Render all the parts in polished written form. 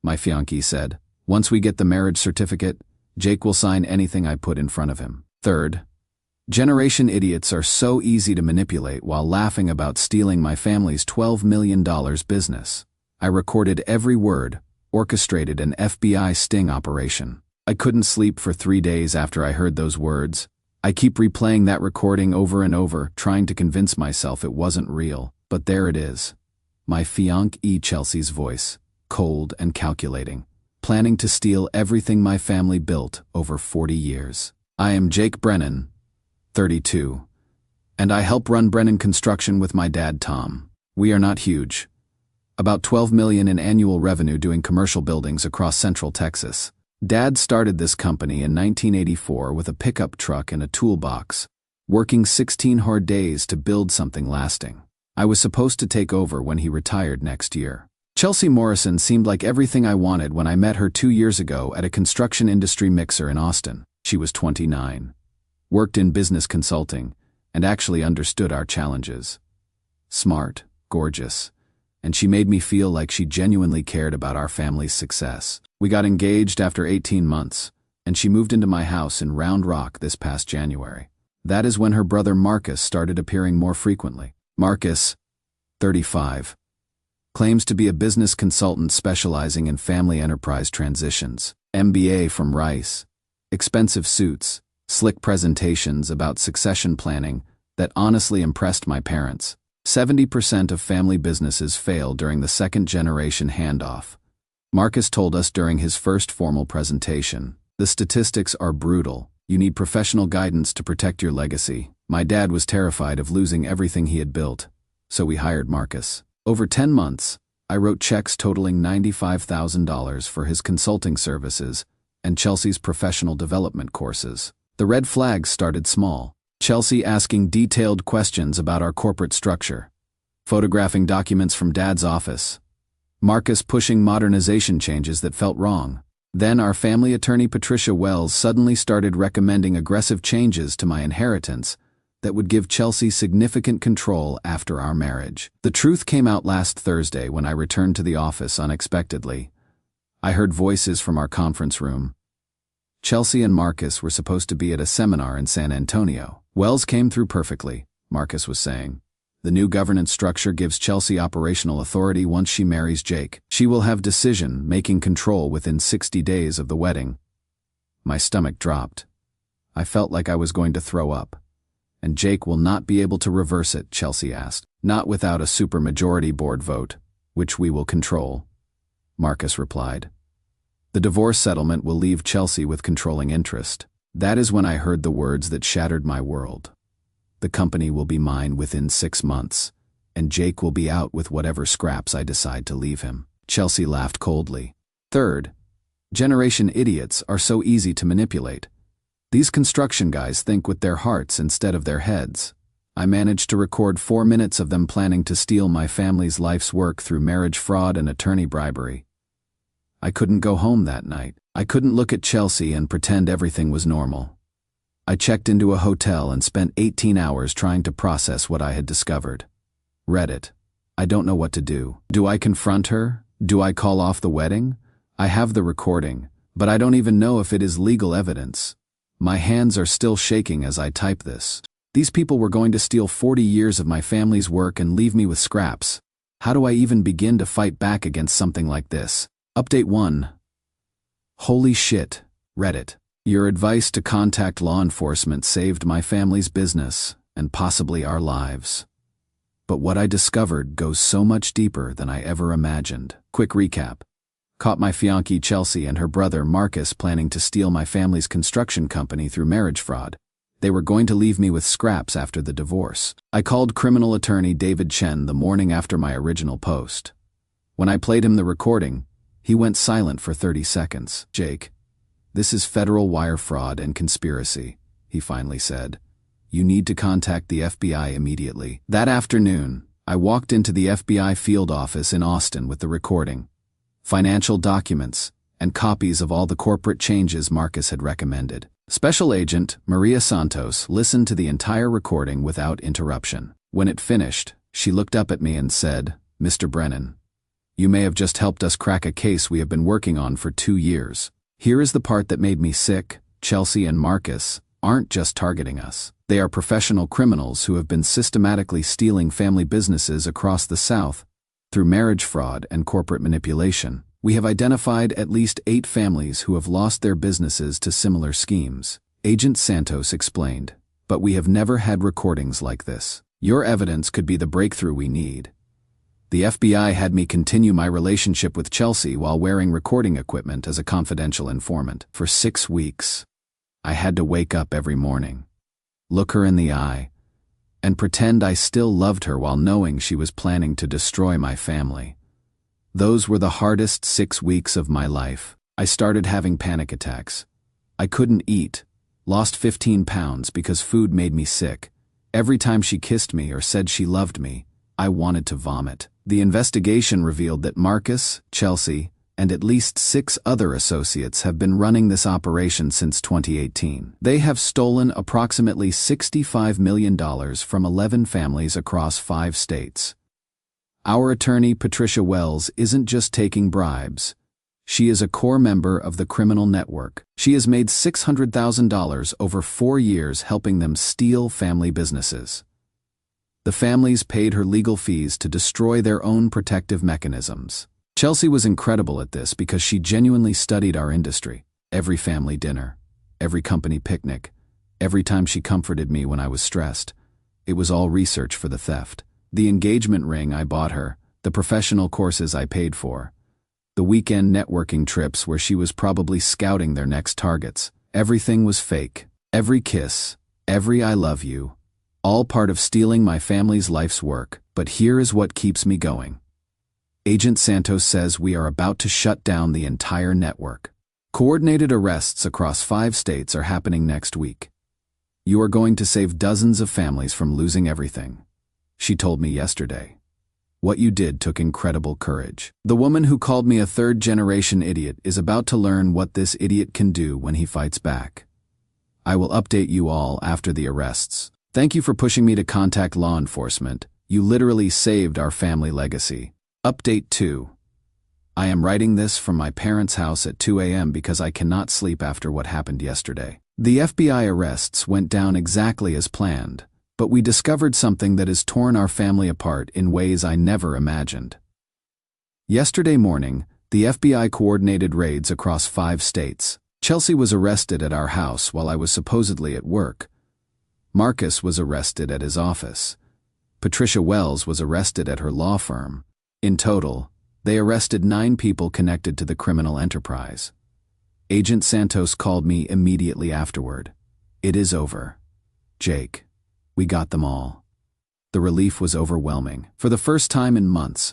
my fiancée said. Once we get the marriage certificate, Jake will sign anything I put in front of him. Third, generation idiots are so easy to manipulate while laughing about stealing my family's $12 million business. I recorded every word, orchestrated an FBI sting operation. I couldn't sleep for 3 days after I heard those words. I keep replaying that recording over and over, trying to convince myself it wasn't real. But there it is. My fiancée Chelsea's voice, cold and calculating, planning to steal everything my family built over 40 years. I am Jake Brennan, 32, and I help run Brennan Construction with my dad Tom. We are not huge. About $12 million in annual revenue doing commercial buildings across Central Texas. Dad started this company in 1984 with a pickup truck and a toolbox, working 16 hard days to build something lasting. I was supposed to take over when he retired next year. Chelsea Morrison seemed like everything I wanted when I met her 2 years ago at a construction industry mixer in Austin. She was 29, worked in business consulting, and actually understood our challenges. Smart, gorgeous, and she made me feel like she genuinely cared about our family's success. We got engaged after 18 months, and she moved into my house in Round Rock this past January. That is when her brother Marcus started appearing more frequently. Marcus, 35, claims to be a business consultant specializing in family enterprise transitions. MBA from Rice, expensive suits, slick presentations about succession planning that honestly impressed my parents. 70% of family businesses fail during the second-generation handoff. Marcus told us during his first formal presentation. The statistics are brutal. You need professional guidance to protect your legacy. My dad was terrified of losing everything he had built, so we hired Marcus. Over 10 months, I wrote checks totaling $95,000 for his consulting services and Chelsea's professional development courses. The red flags started small. Chelsea asking detailed questions about our corporate structure, photographing documents from Dad's office, Marcus pushing modernization changes that felt wrong. Then our family attorney Patricia Wells suddenly started recommending aggressive changes to my inheritance that would give Chelsea significant control after our marriage. The truth came out last Thursday when I returned to the office unexpectedly. I heard voices from our conference room. Chelsea and Marcus were supposed to be at a seminar in San Antonio. Wells came through perfectly, Marcus was saying. The new governance structure gives Chelsea operational authority once she marries Jake. She will have decision-making control within 60 days of the wedding. My stomach dropped. I felt like I was going to throw up. And Jake will not be able to reverse it, Chelsea asked. Not without a supermajority board vote, which we will control, Marcus replied. The divorce settlement will leave Chelsea with controlling interest. That is when I heard the words that shattered my world. The company will be mine within 6 months, and Jake will be out with whatever scraps I decide to leave him. Chelsea laughed coldly. Third, generation idiots are so easy to manipulate. These construction guys think with their hearts instead of their heads. I managed to record 4 minutes of them planning to steal my family's life's work through marriage fraud and attorney bribery. I couldn't go home that night. I couldn't look at Chelsea and pretend everything was normal. I checked into a hotel and spent 18 hours trying to process what I had discovered. Read it. I don't know what to do. Do I confront her? Do I call off the wedding? I have the recording, but I don't even know if it is legal evidence. My hands are still shaking as I type this. These people were going to steal 40 years of my family's work and leave me with scraps. How do I even begin to fight back against something like this? Update 1. Holy shit, Reddit. Your advice to contact law enforcement saved my family's business and possibly our lives. But what I discovered goes so much deeper than I ever imagined. Quick recap. Caught my fiancée Chelsea and her brother Marcus planning to steal my family's construction company through marriage fraud. They were going to leave me with scraps after the divorce. I called criminal attorney David Chen the morning after my original post. When I played him the recording, he went silent for 30 seconds. Jake, this is federal wire fraud and conspiracy, he finally said. You need to contact the FBI immediately. That afternoon, I walked into the FBI field office in Austin with the recording, financial documents, and copies of all the corporate changes Marcus had recommended. Special Agent Maria Santos listened to the entire recording without interruption. When it finished, she looked up at me and said, "Mr. Brennan, You may have just helped us crack a case we have been working on for 2 years. Here is the part that made me sick. Chelsea and Marcus aren't just targeting us. They are professional criminals who have been systematically stealing family businesses across the South through marriage fraud and corporate manipulation. We have identified at least 8 families who have lost their businesses to similar schemes. Agent Santos explained, but we have never had recordings like this. Your evidence could be the breakthrough we need. The FBI had me continue my relationship with Chelsea while wearing recording equipment as a confidential informant. For 6 weeks, I had to wake up every morning, look her in the eye, and pretend I still loved her while knowing she was planning to destroy my family. Those were the hardest 6 weeks of my life. I started having panic attacks. I couldn't eat, lost 15 pounds because food made me sick. Every time she kissed me or said she loved me, I wanted to vomit. The investigation revealed that Marcus, Chelsea, and at least 6 other associates have been running this operation since 2018. They have stolen approximately $65 million from 11 families across 5 states. Our attorney, Patricia Wells, isn't just taking bribes. She is a core member of the criminal network. She has made $600,000 over 4 years helping them steal family businesses. The families paid her legal fees to destroy their own protective mechanisms. Chelsea was incredible at this because she genuinely studied our industry. Every family dinner, every company picnic, every time she comforted me when I was stressed, it was all research for the theft. The engagement ring I bought her, the professional courses I paid for, the weekend networking trips where she was probably scouting their next targets. Everything was fake. Every kiss, every I love you, all part of stealing my family's life's work. But here is what keeps me going. Agent Santos says we are about to shut down the entire network. Coordinated arrests across 5 states are happening next week. You are going to save dozens of families from losing everything. She told me yesterday. What you did took incredible courage. The woman who called me a third-generation idiot is about to learn what this idiot can do when he fights back. I will update you all after the arrests. Thank you for pushing me to contact law enforcement. You literally saved our family legacy. Update 2. I am writing this from my parents' house at 2 a.m. because I cannot sleep after what happened yesterday. The FBI arrests went down exactly as planned, but we discovered something that has torn our family apart in ways I never imagined. Yesterday morning, the FBI coordinated raids across 5 states. Chelsea was arrested at our house while I was supposedly at work. Marcus was arrested at his office. Patricia Wells was arrested at her law firm. In total, they arrested 9 people connected to the criminal enterprise. Agent Santos called me immediately afterward. It is over. Jake, we got them all. The relief was overwhelming. For the first time in months,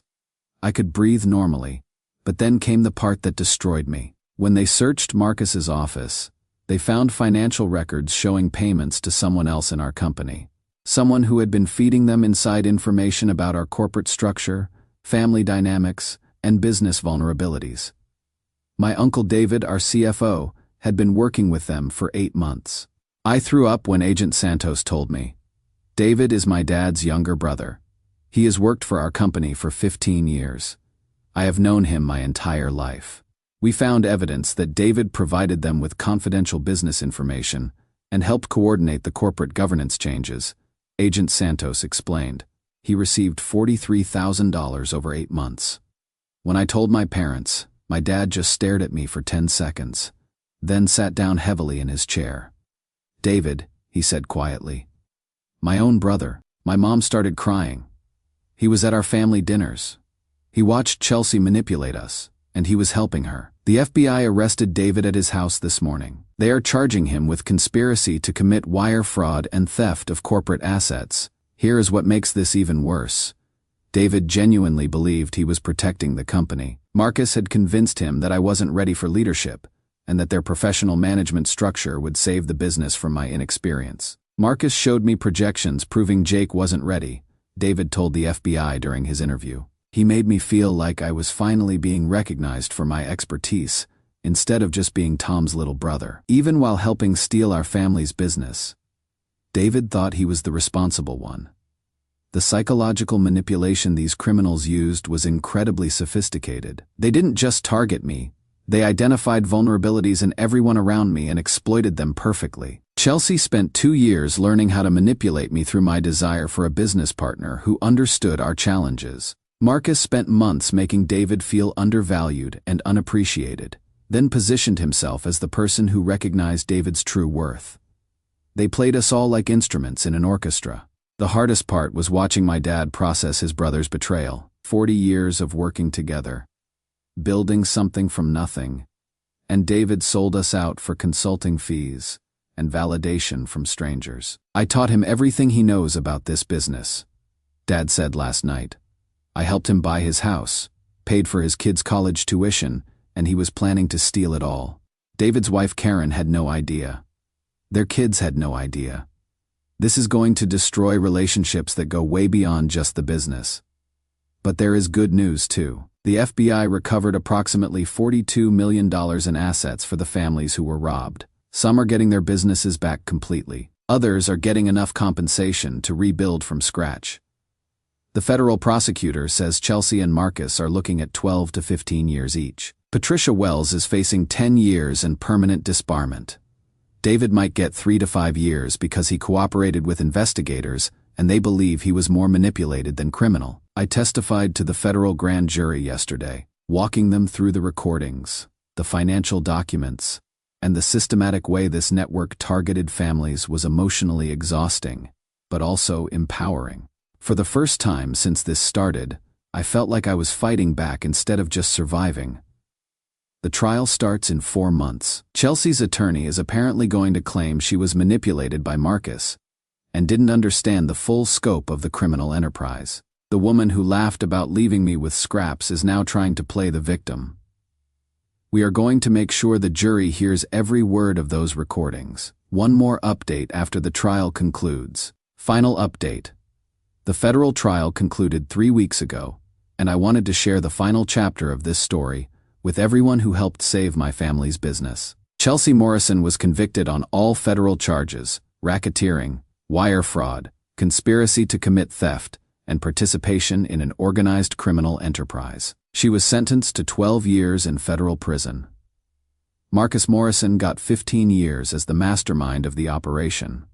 I could breathe normally, but then came the part that destroyed me. When they searched Marcus's office, they found financial records showing payments to someone else in our company. Someone who had been feeding them inside information about our corporate structure, family dynamics, and business vulnerabilities. My Uncle David, our CFO, had been working with them for 8 months. I threw up when Agent Santos told me. David is my dad's younger brother. He has worked for our company for 15 years. I have known him my entire life. We found evidence that David provided them with confidential business information and helped coordinate the corporate governance changes. Agent Santos explained. He received $43,000 over 8 months. When I told my parents, my dad just stared at me for 10 seconds, then sat down heavily in his chair. David, he said quietly. My own brother. My mom started crying. He was at our family dinners. He watched Chelsea manipulate us, and he was helping her. The FBI arrested David at his house this morning. They are charging him with conspiracy to commit wire fraud and theft of corporate assets. Here is what makes this even worse. David genuinely believed he was protecting the company. Marcus had convinced him that I wasn't ready for leadership, and that their professional management structure would save the business from my inexperience. Marcus showed me projections proving Jake wasn't ready, David told the FBI during his interview. He made me feel like I was finally being recognized for my expertise, instead of just being Tom's little brother. Even while helping steal our family's business, David thought he was the responsible one. The psychological manipulation these criminals used was incredibly sophisticated. They didn't just target me, they identified vulnerabilities in everyone around me and exploited them perfectly. Chelsea spent 2 years learning how to manipulate me through my desire for a business partner who understood our challenges. Marcus spent months making David feel undervalued and unappreciated, then positioned himself as the person who recognized David's true worth. They played us all like instruments in an orchestra. The hardest part was watching my dad process his brother's betrayal. 40 years of working together, building something from nothing, and David sold us out for consulting fees and validation from strangers. I taught him everything he knows about this business, Dad said last night. I helped him buy his house, paid for his kids' college tuition, and he was planning to steal it all. David's wife Karen had no idea. Their kids had no idea. This is going to destroy relationships that go way beyond just the business. But there is good news too. The FBI recovered approximately $42 million in assets for the families who were robbed. Some are getting their businesses back completely. Others are getting enough compensation to rebuild from scratch. The federal prosecutor says Chelsea and Marcus are looking at 12 to 15 years each. Patricia Wells is facing 10 years and permanent disbarment. David might get 3 to 5 years because he cooperated with investigators and they believe he was more manipulated than criminal. I testified to the federal grand jury yesterday, walking them through the recordings, the financial documents, and the systematic way this network targeted families was emotionally exhausting, but also empowering. For the first time since this started, I felt like I was fighting back instead of just surviving. The trial starts in 4 months. Chelsea's attorney is apparently going to claim she was manipulated by Marcus and didn't understand the full scope of the criminal enterprise. The woman who laughed about leaving me with scraps is now trying to play the victim. We are going to make sure the jury hears every word of those recordings. One more update after the trial concludes. Final update. The federal trial concluded 3 weeks ago, and I wanted to share the final chapter of this story with everyone who helped save my family's business. Chelsea Morrison was convicted on all federal charges: racketeering, wire fraud, conspiracy to commit theft, and participation in an organized criminal enterprise. She was sentenced to 12 years in federal prison. Marcus Morrison got 15 years as the mastermind of the operation.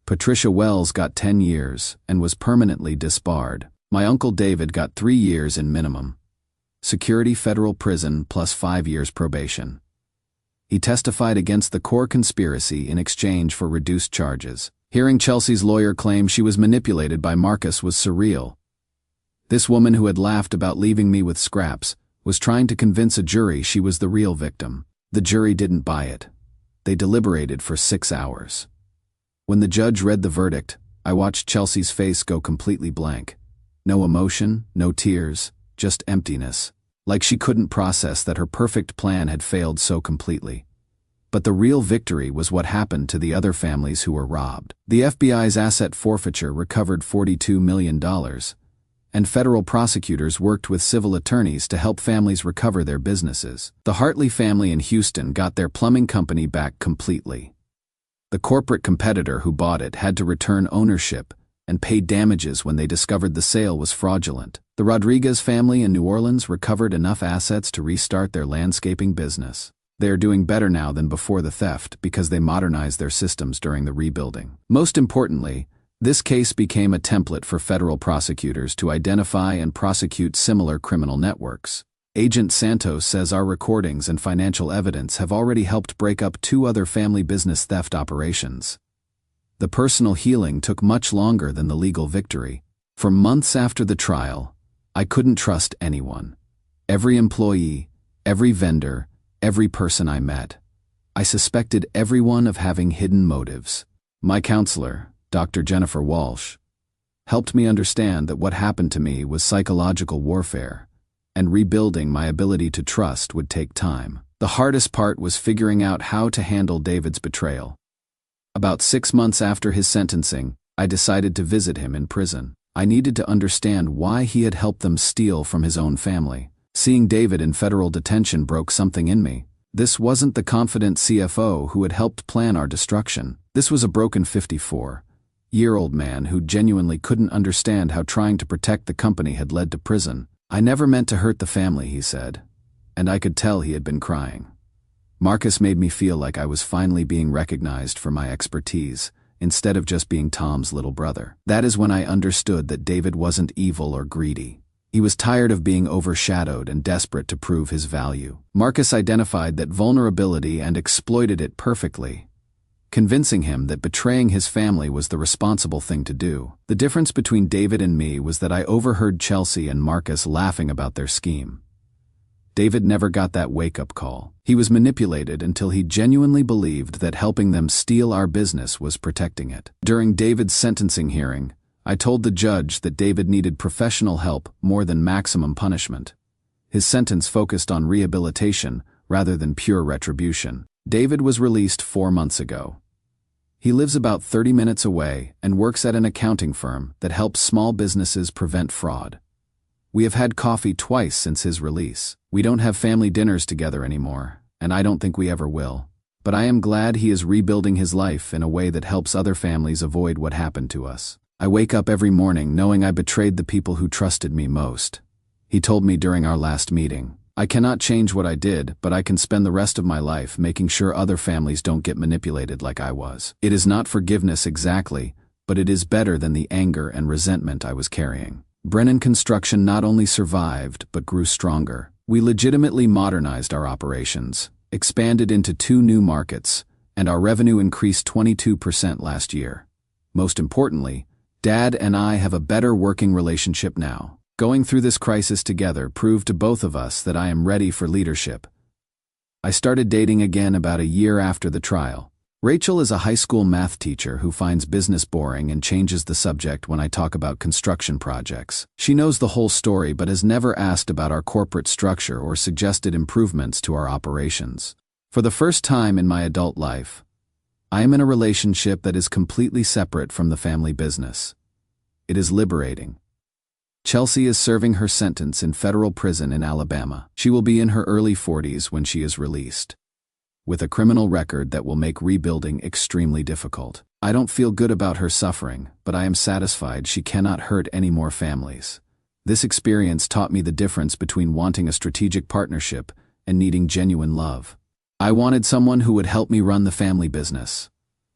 Patricia Wells got 10 years and was permanently disbarred. My uncle David got 3 years in minimum security federal prison plus 5 years probation. He testified against the core conspiracy in exchange for reduced charges. Hearing Chelsea's lawyer claim she was manipulated by Marcus was surreal. This woman who had laughed about leaving me with scraps was trying to convince a jury she was the real victim. The jury didn't buy it. They deliberated for 6 hours. When the judge read the verdict, I watched Chelsea's face go completely blank. No emotion, no tears, just emptiness. Like she couldn't process that her perfect plan had failed so completely. But the real victory was what happened to the other families who were robbed. The FBI's asset forfeiture recovered $42 million, and federal prosecutors worked with civil attorneys to help families recover their businesses. The Hartley family in Houston got their plumbing company back completely. The corporate competitor who bought it had to return ownership and pay damages when they discovered the sale was fraudulent. The Rodriguez family in New Orleans recovered enough assets to restart their landscaping business. They are doing better now than before the theft because they modernized their systems during the rebuilding. Most importantly, this case became a template for federal prosecutors to identify and prosecute similar criminal networks. Agent Santos says our recordings and financial evidence have already helped break up 2 other family business theft operations. The personal healing took much longer than the legal victory. For months after the trial, I couldn't trust anyone. Every employee, every vendor, every person I met. I suspected everyone of having hidden motives. My counselor, Dr. Jennifer Walsh, helped me understand that what happened to me was psychological warfare, and rebuilding my ability to trust would take time. The hardest part was figuring out how to handle David's betrayal. About 6 months after his sentencing, I decided to visit him in prison. I needed to understand why he had helped them steal from his own family. Seeing David in federal detention broke something in me. This wasn't the confident CFO who had helped plan our destruction. This was a broken 54. 20-year-old man who genuinely couldn't understand how trying to protect the company had led to prison. "I never meant to hurt the family," he said, and I could tell he had been crying. Marcus made me feel like I was finally being recognized for my expertise, instead of just being Tom's little brother. That is when I understood that David wasn't evil or greedy. He was tired of being overshadowed and desperate to prove his value. Marcus identified that vulnerability and exploited it perfectly, convincing him that betraying his family was the responsible thing to do. The difference between David and me was that I overheard Chelsea and Marcus laughing about their scheme. David never got that wake-up call. He was manipulated until he genuinely believed that helping them steal our business was protecting it. During David's sentencing hearing, I told the judge that David needed professional help more than maximum punishment. His sentence focused on rehabilitation rather than pure retribution. David was released 4 months ago. He lives about 30 minutes away and works at an accounting firm that helps small businesses prevent fraud. We have had coffee twice since his release. We don't have family dinners together anymore, and I don't think we ever will. But I am glad he is rebuilding his life in a way that helps other families avoid what happened to us. I wake up every morning knowing I betrayed the people who trusted me most. He told me during our last meeting, "I cannot change what I did, but I can spend the rest of my life making sure other families don't get manipulated like I was." It is not forgiveness exactly, but it is better than the anger and resentment I was carrying. Brennan Construction not only survived, but grew stronger. We legitimately modernized our operations, expanded into 2 new markets, and our revenue increased 22% last year. Most importantly, Dad and I have a better working relationship now. Going through this crisis together proved to both of us that I am ready for leadership. I started dating again about a year after the trial. Rachel is a high school math teacher who finds business boring and changes the subject when I talk about construction projects. She knows the whole story but has never asked about our corporate structure or suggested improvements to our operations. For the first time in my adult life, I am in a relationship that is completely separate from the family business. It is liberating. Chelsea is serving her sentence in federal prison in Alabama. She will be in her early 40s when she is released, with a criminal record that will make rebuilding extremely difficult. I don't feel good about her suffering, but I am satisfied she cannot hurt any more families. This experience taught me the difference between wanting a strategic partnership and needing genuine love. I wanted someone who would help me run the family business.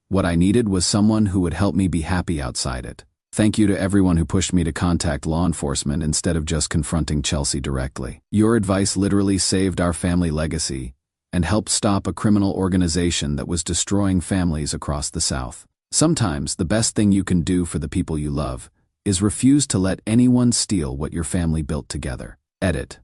What I needed was someone who would help me be happy outside it. Thank you to everyone who pushed me to contact law enforcement instead of just confronting Chelsea directly. Your advice literally saved our family legacy and helped stop a criminal organization that was destroying families across the South. Sometimes the best thing you can do for the people you love is refuse to let anyone steal what your family built together. Edit.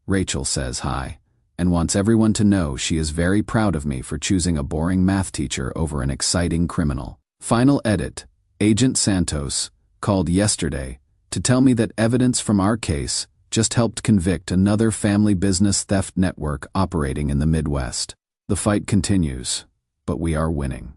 Rachel says hi and wants everyone to know she is very proud of me for choosing a boring math teacher over an exciting criminal. Final edit. Agent Santos called yesterday to tell me that evidence from our case just helped convict another family business theft network operating in the Midwest. The fight continues, but we are winning.